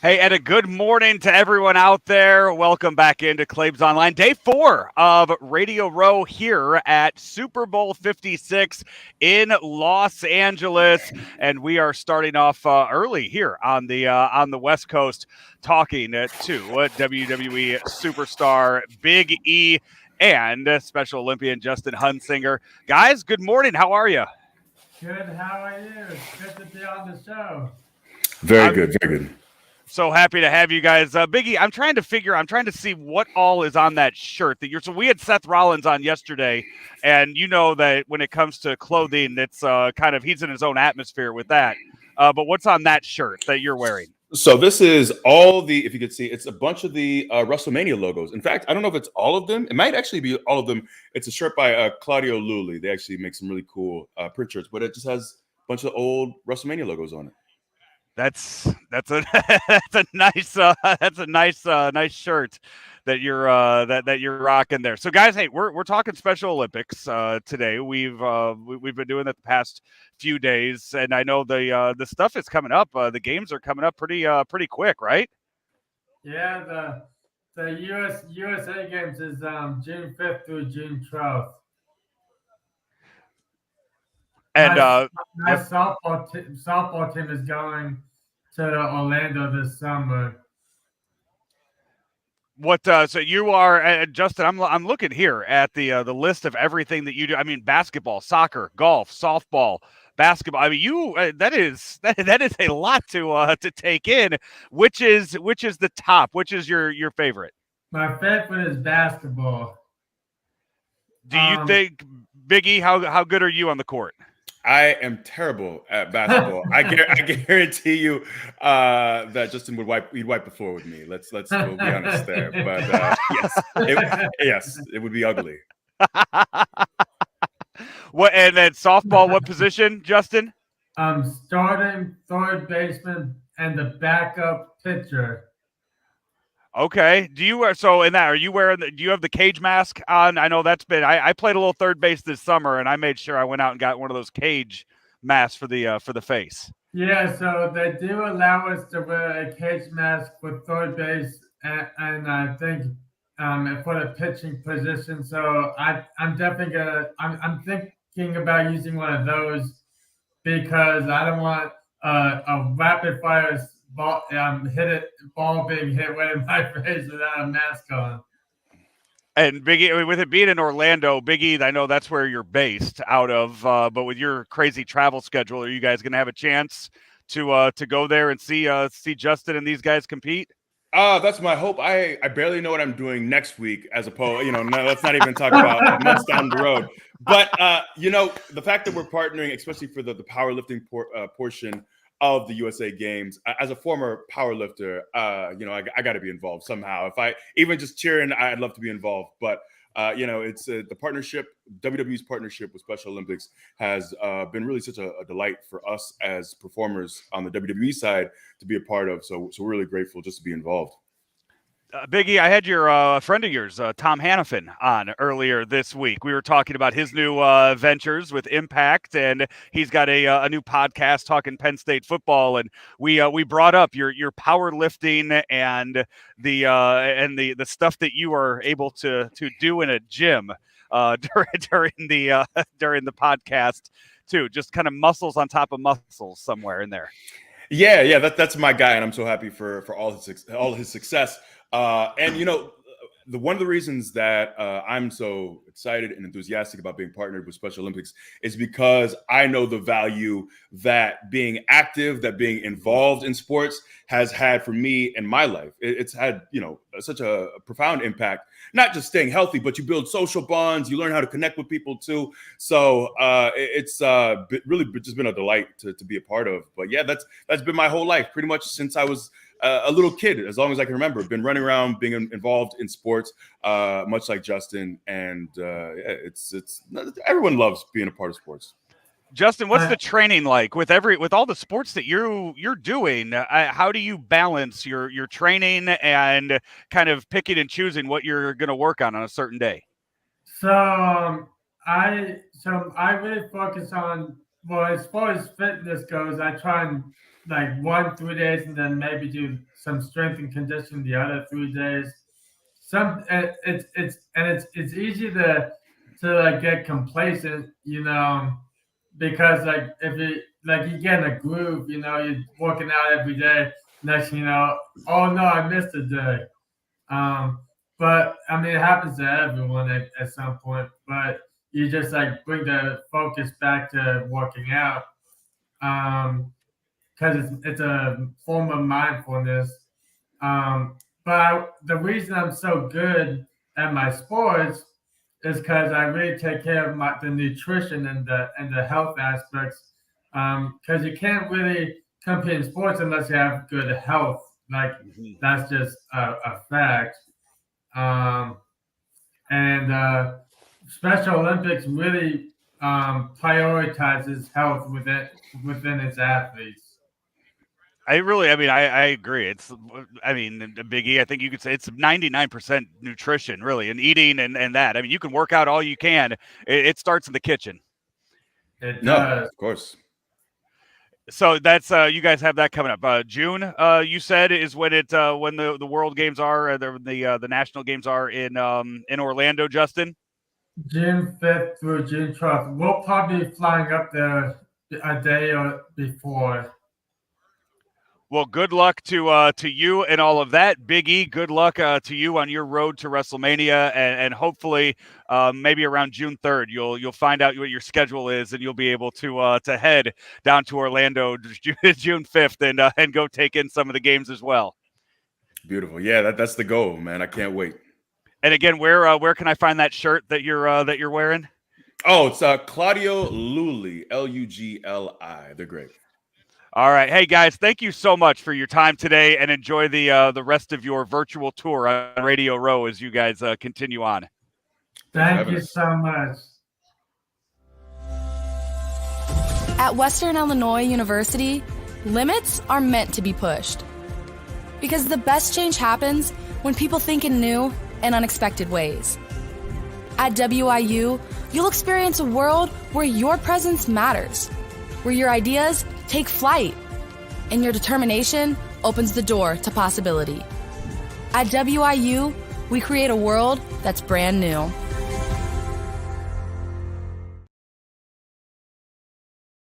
Hey, and a good morning to everyone out there. Welcome back into Claibs Online. Day 4 of Radio Row here at Super Bowl 56 in Los Angeles, and we are starting off early here on the West Coast, talking to WWE superstar Big E and Special Olympian Justin Huntsinger. Guys, good morning. How are you? Good. How are you? It's good to be on the show. Very good. Very good. So happy to have you guys. Biggie, I'm trying to see what all is on that shirt that you're. So we had Seth Rollins on yesterday, and you know that when it comes to clothing, it's kind of, he's in his own atmosphere with that. But what's on that shirt that you're wearing? So this is all the, if you could see, it's a bunch of the WrestleMania logos. In fact, I don't know if it's all of them. It might actually be all of them. It's a shirt by Claudio Lulli. They actually make some really cool print shirts, but it just has a bunch of old WrestleMania logos on it. That's a nice shirt that you're that you're rocking there. So guys, hey, we're talking Special Olympics today. We've been doing it the past few days, and I know the stuff is coming up. The games are coming up pretty quick, right? Yeah, the USA games is June 5th through June 12th. And my softball team is going to Orlando this summer. What? So you are, Justin. I'm looking here at the list of everything that you do. I mean, basketball, soccer, golf, softball, basketball. I mean, you that is a lot to take in. Which is the top? Which is your favorite? My favorite is basketball. Do you think, Biggie? How good are you on the court? I am terrible at basketball. I guarantee you that Justin would wipe the floor with me. We'll be honest there. But yes, it would be ugly. What, and then softball? What position, Justin? Starting third baseman and the backup pitcher. Okay. Do you are you wearing do you have the cage mask on? I know that's been I played a little third base this summer, and I made sure I went out and got one of those cage masks for the face. Yeah, so they do allow us to wear a cage mask for third base and I think for the pitching position. So I'm definitely I'm thinking about using one of those because I don't want a rapid fire ball being hit right in my face without a mask on. And Biggie, with it being in Orlando, Biggie, I know that's where you're based out of. But with your crazy travel schedule, are you guys going to have a chance to go there and see Justin and these guys compete? That's my hope. I barely know what I'm doing next week, as opposed, let's not even talk about months down the road. But the fact that we're partnering, especially for the powerlifting portion of the USA Games, as a former powerlifter, I got to be involved somehow. If I even just cheering, I'd love to be involved. But it's the partnership, WWE's partnership with Special Olympics has been really such a delight for us as performers on the WWE side to be a part of. So we're really grateful just to be involved. Biggie, I had your friend of yours, Tom Hannafin, on earlier this week. We were talking about his new ventures with Impact, and he's got a new podcast talking Penn State football. And we brought up your powerlifting and the stuff that you are able to do in a gym during the podcast too. Just kind of muscles on top of muscles somewhere in there. Yeah, that's my guy, and I'm so happy for all his success. One of the reasons that I'm so excited and enthusiastic about being partnered with Special Olympics is because I know the value that being active, that being involved in sports has had for me in my life. It's had, such a profound impact, not just staying healthy, but you build social bonds, you learn how to connect with people too. So it's really just been a delight to be a part of. But yeah, that's been my whole life, pretty much since I was a little kid, as long as I can remember. Been running around, being involved in sports, much like Justin, and it's everyone loves being a part of sports. Justin, what's the training like with all the sports that you're doing? How do you balance your training and kind of picking and choosing what you're going to work on a certain day? So I really focus on well, as far as fitness goes, I try and like 3 days and then maybe do some strength and conditioning the other 3 days. It's easy to like get complacent, because like if you get in a groove, you're working out every day. Next thing you know, oh no, I missed a day. But I mean, it happens to everyone at some point. But you just like bring the focus back to working out, because it's a form of mindfulness. The reason I'm so good at my sports is because I really take care of the nutrition and the health aspects. Because you can't really compete in sports unless you have good health. Like that's just a fact. And Special Olympics really prioritizes health within its athletes. I agree. Big E, I think you could say it's 99% nutrition, really, and eating and that. I mean, you can work out all you can. It starts in the kitchen. It No, does. of course. So that's you guys have that coming up. June, you said, is when when the World Games are, the national games are in Orlando, Justin. June 5th through June 12th. We'll probably be flying up there a day or before. Well, good luck to you and all of that. Big E, good luck to you on your road to WrestleMania, and hopefully maybe around June 3rd you'll find out what your schedule is, and you'll be able to head down to Orlando June 5th and go take in some of the games as well. Beautiful. Yeah, that's the goal, man. I can't wait. And again, where can I find that shirt that you're wearing? Oh, it's Claudio Lulli, Lugli. They're great. All right. Hey, guys, thank you so much for your time today, and enjoy the rest of your virtual tour on Radio Row as you guys continue on. Thank you so much. At Western Illinois University, limits are meant to be pushed. Because the best change happens when people think in new and unexpected ways. At WIU, you'll experience a world where your presence matters, where your ideas take flight, and your determination opens the door to possibility. At WIU, we create a world that's brand new.